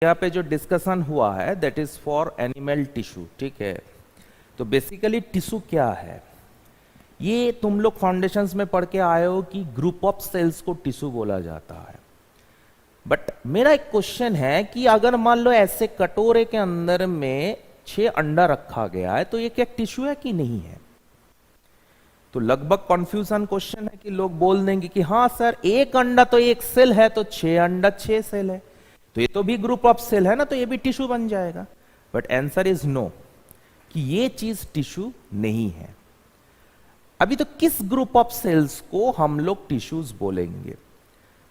यहाँ पे जो डिस्कशन हुआ है that is for animal tissue, ठीक है। तो बेसिकली टिश्यू क्या है, ये तुम लोग फाउंडेशंस में पढ़ के आए हो कि ग्रुप ऑफ सेल्स को टिश्यू बोला जाता है। बट मेरा एक क्वेश्चन है कि अगर मान लो ऐसे कटोरे के अंदर में 6 अंडा रखा गया है तो ये क्या टिश्यू है कि नहीं है। तो लगभग कंफ्यूजन क्वेश्चन है कि लोग बोल देंगे कि हाँ सर, एक अंडा तो एक सेल है, तो 6 अंडा 6 सेल है, तो ये तो भी ग्रुप ऑफ सेल है ना, तो ये भी टिश्यू बन जाएगा। बट आंसर इज नो, कि ये चीज टिश्यू नहीं है। अभी तो किस ग्रुप ऑफ सेल्स को हम लोग टिश्यूज बोलेंगे।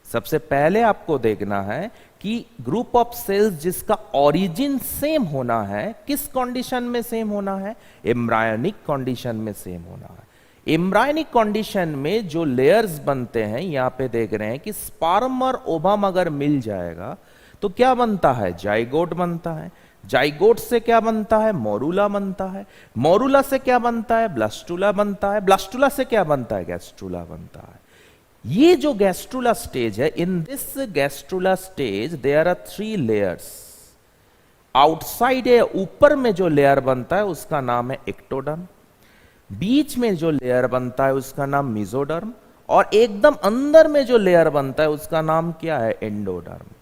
सबसे पहले आपको देखना है कि ग्रुप ऑफ सेल्स जिसका ओरिजिन सेम होना है, किस कंडीशन में सेम होना है, एम्ब्रायोनिक कंडीशन में सेम होना है। एम्ब्रायोनिक कंडीशन में जो लेयर्स बनते हैं, यहां पे देख रहे हैं कि स्पर्म और ओवम अगर मिल जाएगा तो क्या बनता है, जाइगोट बनता है। जाइगोट से क्या बनता है, मोरूला बनता है। मोरूला से क्या बनता है, ब्लास्टुला बनता है। ब्लास्टुला से क्या बनता है, गैस्ट्रुला बनता है। ये जो गैस्ट्रुला स्टेज है, in this gastrula stage there are 3 layers. Outside है, ऊपर में जो लेयर बनता है उसका नाम है एक्टोडर्म, बीच में जो लेयर बनता है उसका नाम मेसोडर्म, और एकदम अंदर में जो लेयर बनता है उसका नाम क्या है, एंडोडर्म।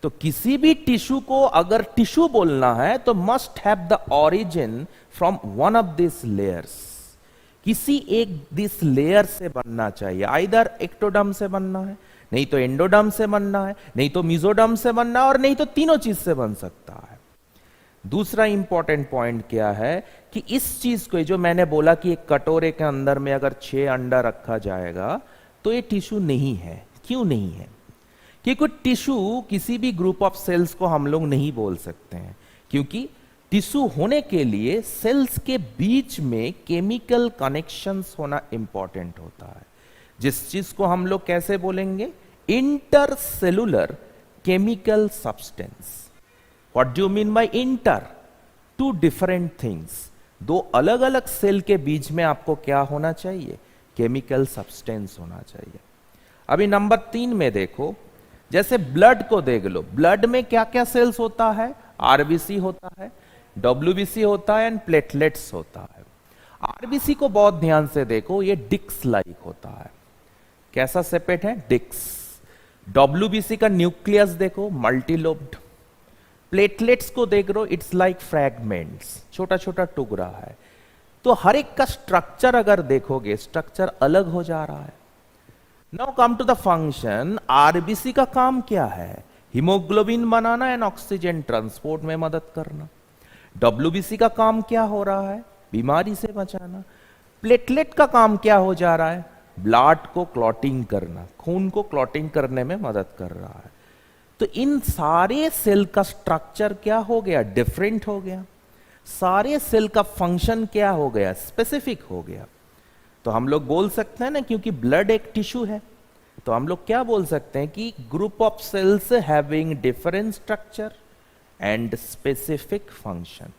तो किसी भी टिश्यू को अगर टिश्यू बोलना है तो must have the origin from one of this layers. किसी एक दिस लेयर से बनना चाहिए, आइदर एक्टोडर्म से बनना है, नहीं तो एंडोडर्म से बनना है, नहीं तो मेसोडर्म से बनना है, और नहीं तो तीनों चीज से बन सकता है। दूसरा इंपॉर्टेंट पॉइंट क्या है कि इस चीज को, जो मैंने बोला कि एक कटोरे के अंदर में अगर 6 अंडा रखा जाएगा तो ये टिश्यू नहीं है। क्यों नहीं है, क्योंकि टिश्यू किसी भी ग्रुप ऑफ सेल्स को हम लोग नहीं बोल सकते हैं, क्योंकि टिश्यू होने के लिए सेल्स के बीच में केमिकल कनेक्शंस होना इंपॉर्टेंट होता है, जिस चीज को हम लोग कैसे बोलेंगे, intercellular chemical substance. What do you mean by inter, 2 different things. 2 अलग अलग सेल के बीच में आपको क्या होना चाहिए, केमिकल सब्सटेंस होना चाहिए। अभी नंबर 3 में देखो, जैसे ब्लड को देख लो, ब्लड में क्या क्या सेल्स होता है, आरबीसी होता है, डब्ल्यूबीसी होता है एंड प्लेटलेट्स होता है। आरबीसी को बहुत ध्यान से देखो, ये डिक्स लाइक होता है। कैसा सेपेट है, डिक्स। डब्ल्यूबीसी का न्यूक्लियस देखो, मल्टीलोब्ड। प्लेटलेट्स को देख लो, इट्स लाइक फ्रैगमेंट्स, छोटा छोटा टुकड़ा है। तो हर एक का स्ट्रक्चर अगर देखोगे, स्ट्रक्चर अलग हो जा रहा है। Now come to the function. RBC का काम क्या है, हीमोग्लोबिन बनाना एंड ऑक्सीजन ट्रांसपोर्ट में मदद करना। डब्ल्यूबीसी का काम क्या हो रहा है, बीमारी से बचाना। प्लेटलेट का काम क्या हो जा रहा है, ब्लड को क्लॉटिंग करना, खून को क्लॉटिंग करने में मदद कर रहा है। तो इन सारे सेल का स्ट्रक्चर क्या हो गया, डिफरेंट हो गया। सारे सेल का फंक्शन क्या हो गया, स्पेसिफिक हो गया। तो हम लोग बोल सकते हैं ना, क्योंकि ब्लड एक टिश्यू है, तो हम लोग क्या बोल सकते हैं कि group of cells having different structure and specific function.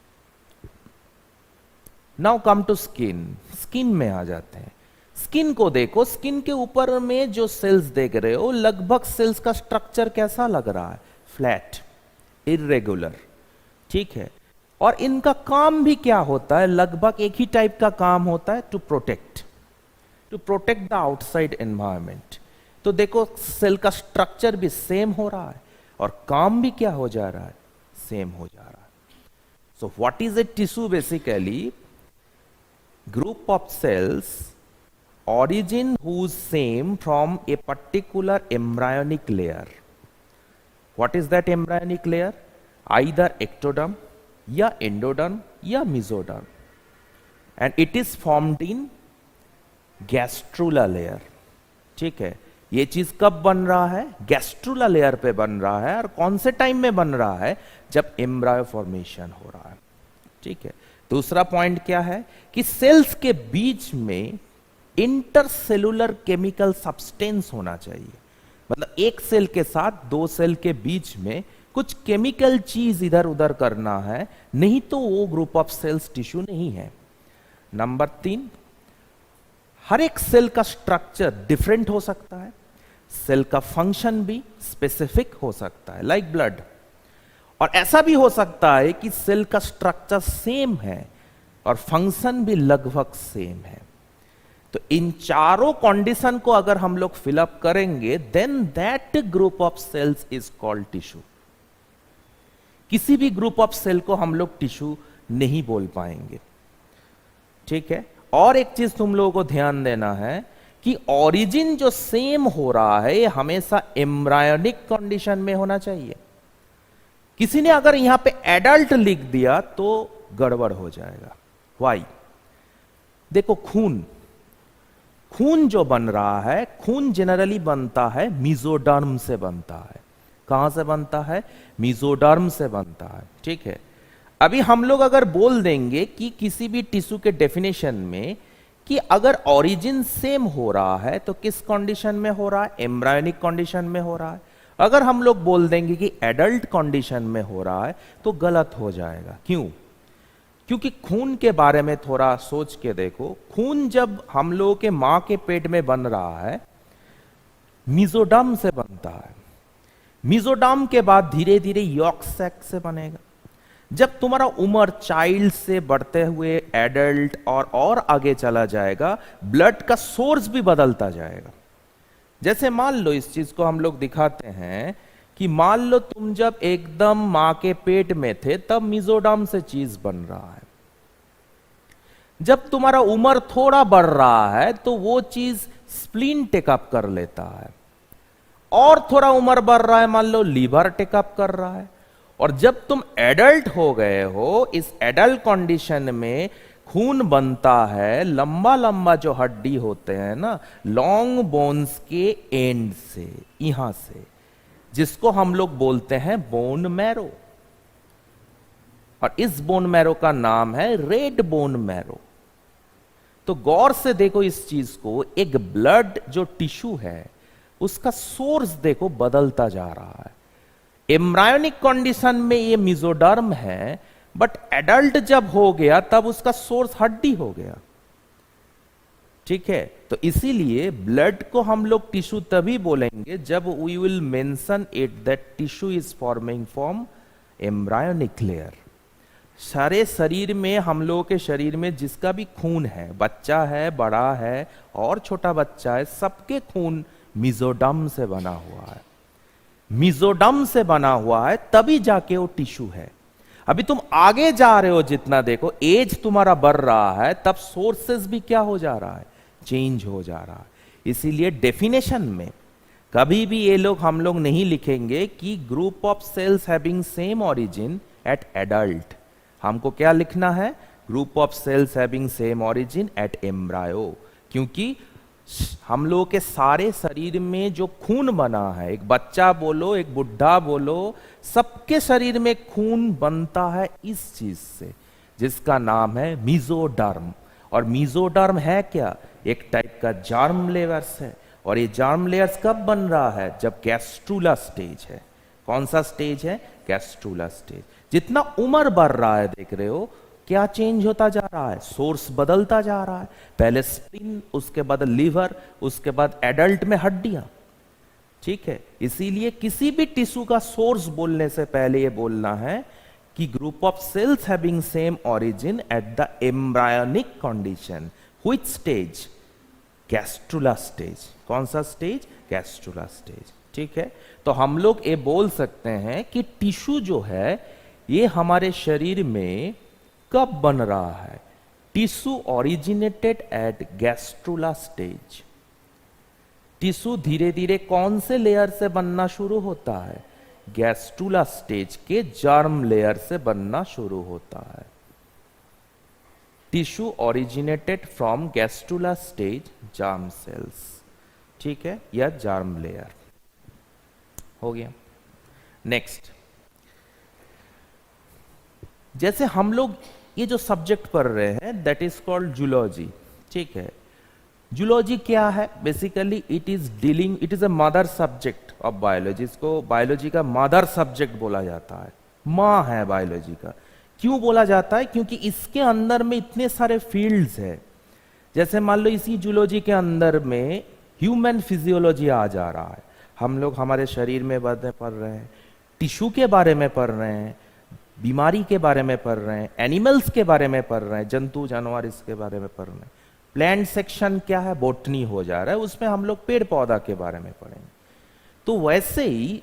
Now come to skin. Skin में आ जाते हैं। स्किन को देखो, स्किन के ऊपर में जो सेल्स देख रहे हो, लगभग सेल्स का स्ट्रक्चर कैसा लग रहा है, फ्लैट, इरेगुलर, ठीक है। और इनका काम भी क्या होता है, लगभग एक ही टाइप का काम होता है, to protect the outside environment. तो देखो, सेल का स्ट्रक्चर भी सेम हो रहा है और काम भी क्या हो जा रहा है, सेम हो जा रहा है। So what is a tissue, basically group of cells origin whose same from a particular embryonic layer. What is that embryonic layer? Either ectoderm या endoderm या mesoderm, and it is formed in gastrula layer, ठीक है। ये चीज कब बन रहा है, गैस्ट्रुला लेयर पे बन रहा है, और कौन से टाइम में बन रहा है, जब एम्ब्रायो फॉर्मेशन हो रहा है, ठीक है। दूसरा पॉइंट क्या है कि सेल्स के बीच में इंटरसेलुलर केमिकल सब्सटेंस होना चाहिए, मतलब एक सेल के साथ 2 सेल के बीच में कुछ केमिकल चीज इधर उधर करना है, नहीं तो वो ग्रुप ऑफ सेल्स टिश्यू नहीं है। नंबर 3, हर एक सेल का स्ट्रक्चर डिफरेंट हो सकता है, सेल का फंक्शन भी स्पेसिफिक हो सकता है, लाइक ब्लड। और ऐसा भी हो सकता है कि सेल का स्ट्रक्चर सेम है और फंक्शन भी लगभग सेम है। तो इन चारों कंडीशन को अगर हम लोग फिलअप करेंगे, then that group of cells is called tissue. किसी भी ग्रुप ऑफ सेल को हम लोग टिश्यू नहीं बोल पाएंगे, ठीक है। और एक चीज तुम लोगों को ध्यान देना है कि ओरिजिन जो सेम हो रहा है ये हमेशा एम्ब्रायोनिक कंडीशन में होना चाहिए। किसी ने अगर यहां पे एडल्ट लिख दिया तो गड़बड़ हो जाएगा। वाई? देखो, खून जो बन रहा है, खून जनरली बनता है मेसोडर्म से बनता है। कहां से बनता है? मेसोडर्म से बनता है, ठीक है। अभी हम लोग अगर बोल देंगे कि किसी भी टिश्यू के डेफिनेशन में कि अगर ओरिजिन सेम हो रहा है तो किस कंडीशन में हो रहा है? एम्ब्रायोनिक कंडीशन में हो रहा है। अगर हम लोग बोल देंगे कि एडल्ट कंडीशन में हो रहा है तो गलत हो जाएगा। क्यों? क्योंकि खून के बारे में थोड़ा सोच के देखो। खून जब हम लोगों के मां के पेट में बन रहा है, मेसोडर्म से बनता है। मेसोडर्म के बाद धीरे धीरे यॉर्क सैक से बनेगा। जब तुम्हारा उम्र चाइल्ड से बढ़ते हुए एडल्ट और आगे चला जाएगा, ब्लड का सोर्स भी बदलता जाएगा। जैसे मान लो, इस चीज को हम लोग दिखाते हैं कि मान लो तुम जब एकदम मां के पेट में थे तब मेसोडर्म से चीज बन रहा है। जब तुम्हारा उम्र थोड़ा बढ़ रहा है तो वो चीज स्प्लीन टेकअप कर लेता है, और थोड़ा उम्र बढ़ रहा है, मान लो लीवर टेकअप कर रहा है। और जब तुम एडल्ट हो गए हो, इस एडल्ट कंडीशन में खून बनता है लंबा लंबा जो हड्डी होते हैं ना, लॉन्ग बोन्स के एंड से, यहां से, जिसको हम लोग बोलते हैं बोन मैरो। और इस बोन मैरो का नाम है रेड बोन मैरो। तो गौर से देखो इस चीज को, एक ब्लड जो टिश्यू है उसका सोर्स देखो बदलता जा रहा है। एम्ब्रायोनिक कंडीशन में ये मेसोडर्म है, बट एडल्ट जब हो गया तब उसका सोर्स हड्डी हो गया, ठीक है। तो इसीलिए ब्लड को हम लोग टिश्यू तभी बोलेंगे जब we will mention it that tissue is forming from embryonic layer. सारे शरीर में, हम लोगों के शरीर में जिसका भी खून है, बच्चा है, बड़ा है और छोटा बच्चा है, सबके खून मेसोडर्म से बना हुआ है। मेसोडर्म से बना हुआ है तभी जाके वो टिश्यू है। अभी तुम आगे जा रहे हो, जितना देखो एज तुम्हारा बढ़ रहा है, तब सोर्सेस भी क्या हो जा रहा है? चेंज हो जा रहा है। इसीलिए डेफिनेशन में कभी भी ये लोग, हम लोग नहीं लिखेंगे कि group of cells having same origin at adult. हमको क्या लिखना है? Group of cells having same origin at embryo. क्योंकि हम लोगों के सारे शरीर में जो खून बना है, एक बच्चा बोलो, एक बुढ़ा बोलो, सबके शरीर में खून बनता है इस चीज से, जिसका नाम है मेसोडर्म। और मेसोडर्म है क्या? एक टाइप का जर्म लेयर्स है। और ये जर्म लेयर्स कब बन रहा है? जब गैस्ट्रूला स्टेज है। कौन सा स्टेज है? Gastrula stage. जितना उम्र बढ़ रहा है, देख रहे हो क्या चेंज होता जा रहा है? सोर्स बदलता जा रहा है। पहले स्प्लीन, उसके बाद लीवर, उसके बाद एडल्ट में हड्डियां, ठीक है। इसीलिए किसी भी टिश्यू का सोर्स बोलने से पहले ये बोलना है कि group of cells having same origin at the embryonic condition. Which stage? Gastrula stage. कौन सा स्टेज? गैस्ट्रूला स्टेज, ठीक है। तो हम लोग ये बोल सकते हैं कि टिश्यू जो है ये हमारे शरीर में कब बन रहा है? Tissue originated at gastrula stage. Tissue धीरे धीरे कौन से लेयर से बनना शुरू होता है? गैस्ट्रूला स्टेज के जर्म लेयर से बनना शुरू होता है। Tissue originated from gastrula stage germ cells, ठीक है, या जर्म लेयर। हो गया। नेक्स्ट, जैसे हम लोग ये जो सब्जेक्ट पढ़ रहे हैं दैट इज कॉल्ड जूलॉजी, ठीक है। जूलॉजी क्या है? Basically it is dealing, it is a mother subject of biology. इसको बायोलॉजी का मदर सब्जेक्ट बोला जाता है, माँ है बायोलॉजी का। क्यों बोला जाता है? क्योंकि इसके अंदर में इतने सारे फील्ड्स है। जैसे मान लो इसी जूलॉजी के अंदर में ह्यूमन फिजियोलॉजी आ जा रहा है। हम लोग हमारे शरीर में बातें पढ़ रहे हैं, टिश्यू के बारे में पढ़ रहे हैं, बीमारी के बारे में पढ़ रहे हैं, एनिमल्स के बारे में पढ़ रहे हैं, जंतु जानवर इसके बारे में पढ़ रहे हैं। प्लांट सेक्शन क्या है, बोटनी हो जा रहा है, उसमें हम लोग पेड़ पौधा के बारे में पढ़ेंगे। तो वैसे ही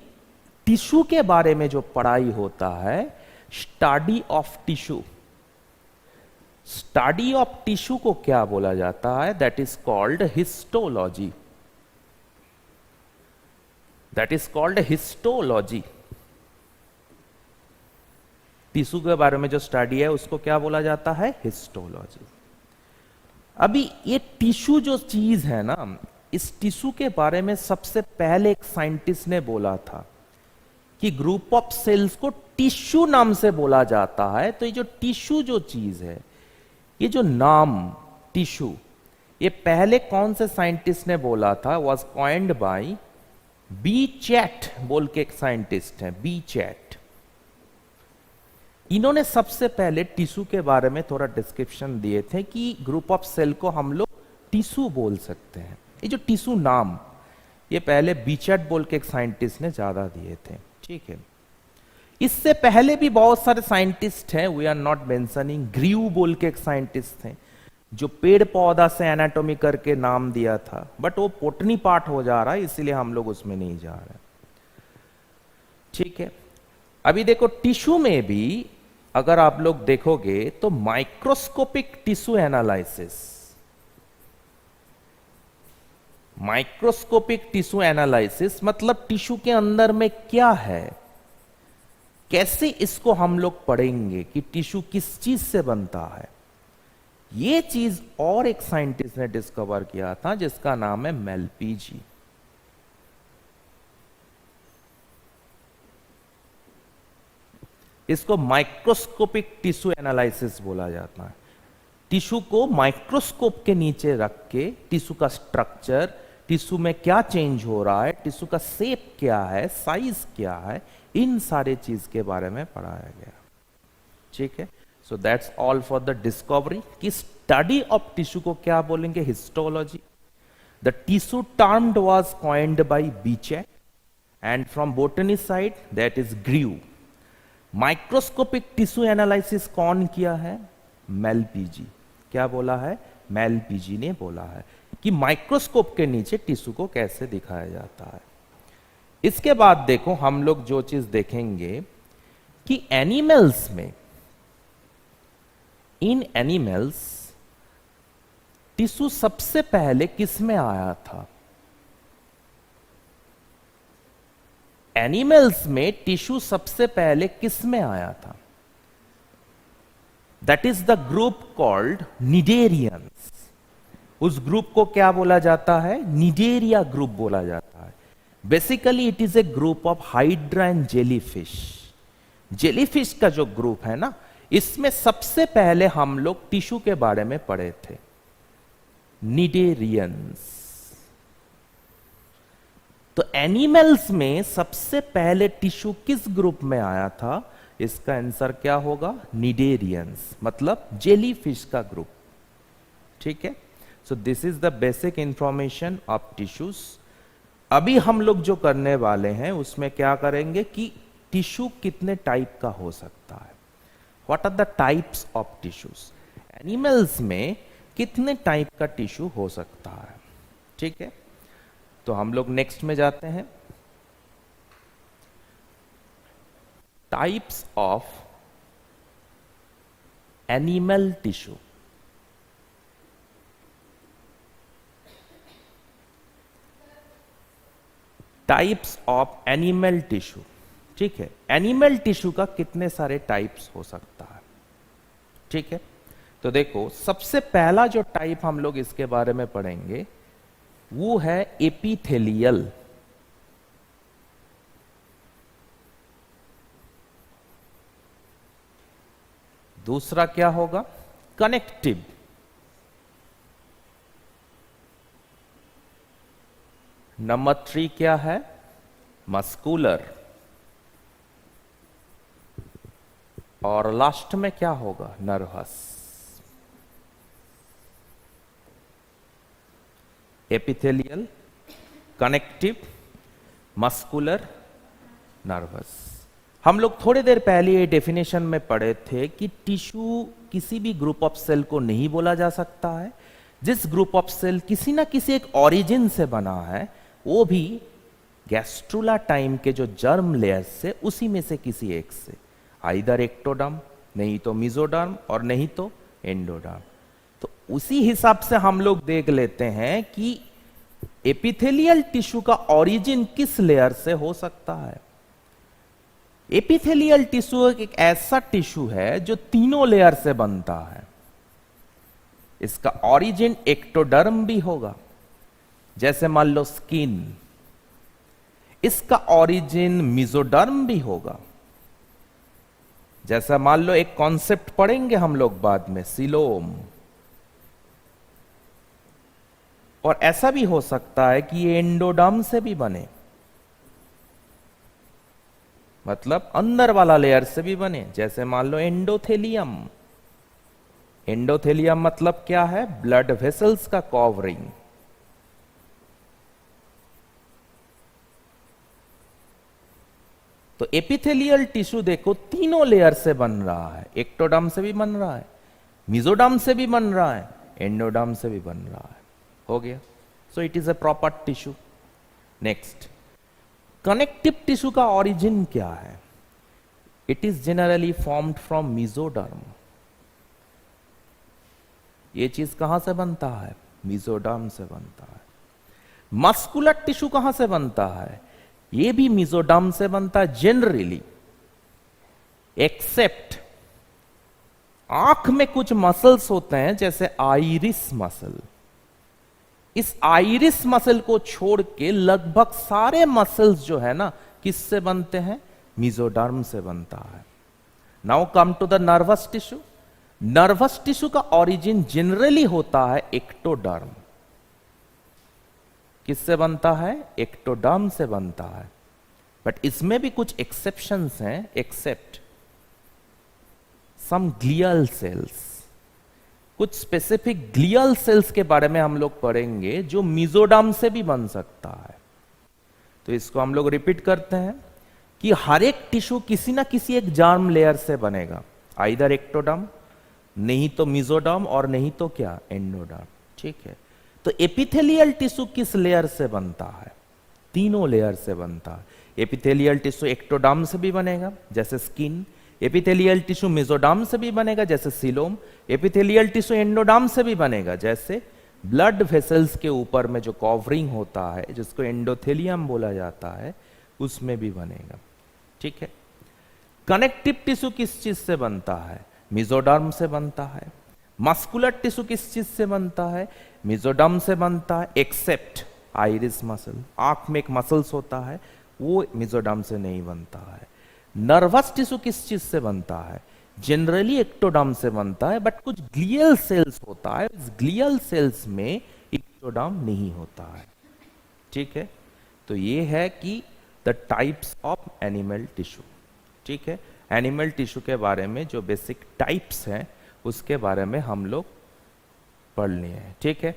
टिश्यू के बारे में जो पढ़ाई होता है, study of tissue, study of tissue को क्या बोला जाता है, that is called histology, that is called histology. Tissue के बारे में जो स्टडी है उसको क्या बोला जाता है, हिस्टोलॉजी। अभी ये टिश्यू जो चीज है ना, इस टिश्यू के बारे में सबसे पहले एक साइंटिस्ट ने बोला था कि ग्रुप ऑफ सेल्स को टिश्यू नाम से बोला जाता है। तो ये जो टिश्यू जो चीज है, ये जो नाम टिश्यू, ये पहले कौन से साइंटिस्ट ने बोला था, was coined by Bichat बोल के एक साइंटिस्ट है, बी चैट। इन्होंने सबसे पहले टिश्यू के बारे में थोड़ा डिस्क्रिप्शन दिए थे कि ग्रुप ऑफ सेल को हम लोग टिश्यू बोल सकते हैं। ये जो टिश्यू नाम, ये पहले बी चैट बोल के एक साइंटिस्ट ने ज्यादा दिए थे, ठीक है। इससे पहले भी बहुत सारे साइंटिस्ट हैं, we are not mentioning. Grew बोल के एक साइंटिस्ट थे जो पेड़ पौधा से एनाटॉमी करके नाम दिया था, बट वो पोटनी पार्ट हो जा रहा है, इसीलिए हम लोग उसमें नहीं जा रहे, ठीक है। अभी देखो टिश्यू में भी अगर आप लोग देखोगे तो microscopic tissue analysis, microscopic tissue analysis मतलब टिश्यू के अंदर में क्या है, कैसे इसको हम लोग पढ़ेंगे कि टिश्यू किस चीज से बनता है। ये चीज और एक साइंटिस्ट ने डिस्कवर किया था जिसका नाम है मेलपीजी। इसको माइक्रोस्कोपिक टिश्यू एनालिसिस बोला जाता है। टिश्यू को माइक्रोस्कोप के नीचे रख के टिश्यू का स्ट्रक्चर, टिश्यू में क्या चेंज हो रहा है, टिश्यू का शेप क्या है, साइज क्या है, इन सारे चीज के बारे में पढ़ाया गया, ठीक है। So that's all for the discovery कि स्टडी ऑफ टिश्यू को क्या बोलेंगे, histology. The tissue termed was coined by Bichat and from botany side that is Grew. Microscopic tissue analysis कौन किया है, मेलपीजी। क्या बोला है, मेलपीजी ने बोला है कि माइक्रोस्कोप के नीचे टिश्यू को कैसे दिखाया जाता है। इसके बाद देखो हम लोग जो चीज देखेंगे कि एनिमल्स में, इन एनिमल्स टिश्यू सबसे पहले किस में आया था, एनिमल्स में टिश्यू सबसे पहले किस में आया था, that is the group called cnidarians. उस ग्रुप को क्या बोला जाता है, निडेरिया ग्रुप बोला जाता है। Basically it is a group of hydra and jellyfish. Jellyfish का जो ग्रुप है ना, इसमें सबसे पहले हम लोग टिश्यू के बारे में पढ़े थे, निडेरियंस। तो एनिमल्स में सबसे पहले टिश्यू किस ग्रुप में आया था, इसका आंसर क्या होगा, निडेरियंस, मतलब जेलीफिश का ग्रुप, ठीक है। So this is the basic information of tissues. अभी हम लोग जो करने वाले हैं उसमें क्या करेंगे कि टिश्यू कितने टाइप का हो सकता है, what are the types of tissues, animals में कितने टाइप का टिश्यू हो सकता है, ठीक है। तो हम लोग नेक्स्ट में जाते हैं, types of animal tissue. Types of animal tissue, ठीक है। एनिमल टिश्यू का कितने सारे टाइप्स हो सकता है, ठीक है। तो देखो सबसे पहला जो टाइप हम लोग इसके बारे में पढ़ेंगे वो है एपिथेलियल। दूसरा क्या होगा, कनेक्टिव। नंबर 3 क्या है, मस्कुलर। और लास्ट में क्या होगा, nervous. Epithelial, connective, muscular, nervous. हम लोग थोड़ी देर पहले ये डेफिनेशन में पढ़े थे कि टिश्यू किसी भी ग्रुप ऑफ सेल को नहीं बोला जा सकता है। जिस ग्रुप ऑफ सेल किसी ना किसी एक ओरिजिन से बना है, वो भी गैस्ट्रुला टाइम के जो जर्म लेयर से, उसी में से किसी एक से, आइदर एक्टोडर्म, नहीं तो मेसोडर्म, और नहीं तो एंडोडर्म। तो उसी हिसाब से हम लोग देख लेते हैं कि एपिथेलियल टिश्यू का ओरिजिन किस लेयर से हो सकता है। एपिथेलियल टिश्यू एक ऐसा टिश्यू है जो तीनों लेयर से बनता है। इसका ओरिजिन एक्टोडर्म भी होगा, जैसे मान लो स्किन। इसका ओरिजिन मेसोडर्म भी होगा, जैसा मान लो एक कॉन्सेप्ट पढ़ेंगे हम लोग बाद में, सीलोम। और ऐसा भी हो सकता है कि ये एंडोडर्म से भी बने, मतलब अंदर वाला लेयर से भी बने, जैसे मान लो एंडोथेलियम। एंडोथेलियम मतलब क्या है? ब्लड वेसल्स का कवरिंग। तो एपिथेलियल टिश्यू देखो तीनों लेयर से बन रहा है, एक्टोडर्म से भी बन रहा है, मेसोडर्म से भी बन रहा है, एंडोडर्म से भी बन रहा है। हो गया। So it is a proper tissue. Next, connective tissue का ओरिजिन क्या है? It is generally formed from mesoderm. ये चीज कहां से बनता है? मेसोडर्म से बनता है। मस्कुलर टिश्यू कहां से बनता है? ये भी मेसोडर्म से बनता है जनरली, एक्सेप्ट आंख में कुछ मसल्स होते हैं, जैसे आइरिस मसल। इस आइरिस मसल को छोड़ के लगभग सारे मसल्स जो है ना, किससे बनते हैं? मेसोडर्म से बनता है। Now come to the nervous tissue. Nervous tissue का ओरिजिन जनरली होता है एक्टोडर्म। किससे बनता है? एक्टोडर्म से बनता है। बट इसमें भी कुछ एक्सेप्शंस हैं, एक्सेप्ट सम ग्लियल सेल्स। कुछ स्पेसिफिक ग्लियल सेल्स के बारे में हम लोग पढ़ेंगे जो मेसोडर्म से भी बन सकता है। तो इसको हम लोग रिपीट करते हैं कि हर एक टिश्यू किसी ना किसी एक जर्म लेयर से बनेगा, आइदर एक्टोडर्म, नहीं तो मेसोडर्म, और नहीं तो क्या? एंडोडर्म। ठीक है। तो एपिथेलियल टिश्यू किस लेयर से बनता है? तीनों लेयर से बनता है। एपिथेलियल टिश्यू एक्टोडर्म से भी बनेगा, जैसे स्किन। एपिथेलियल टिश्यू मेसोडर्म से भी बनेगा, जैसे सीलोम। एपिथेलियल टिश्यू एंडोडर्म से भी बनेगा, जैसे ब्लड वेसल्स के ऊपर में जो कवरिंग होता है, जिसको एंडोथेलियम बोला जाता है, उसमें भी बनेगा। ठीक है। कनेक्टिव टिश्यू किस चीज से बनता है? मेसोडर्म से बनता है। मस्कुलर टिश्यू किस चीज से बनता है? मेसोडर्म से बनता है, एक्सेप्ट आइरिस मसल। आंख में एक मसल्स होता है, वो मेसोडर्म से नहीं बनता है। नर्वस टिश्यू किस चीज से बनता है? जनरली एक्टोडर्म से बनता है, बट कुछ ग्लियल सेल्स होता है, इस ग्लियल सेल्स में एक्टोडर्म नहीं होता है। ठीक है। तो ये है कि the types of animal tissue. ठीक है। एनिमल टिश्यू के बारे में जो बेसिक टाइप्स हैं, उसके बारे में हम लोग पढ़ लिए हैं। ठीक है।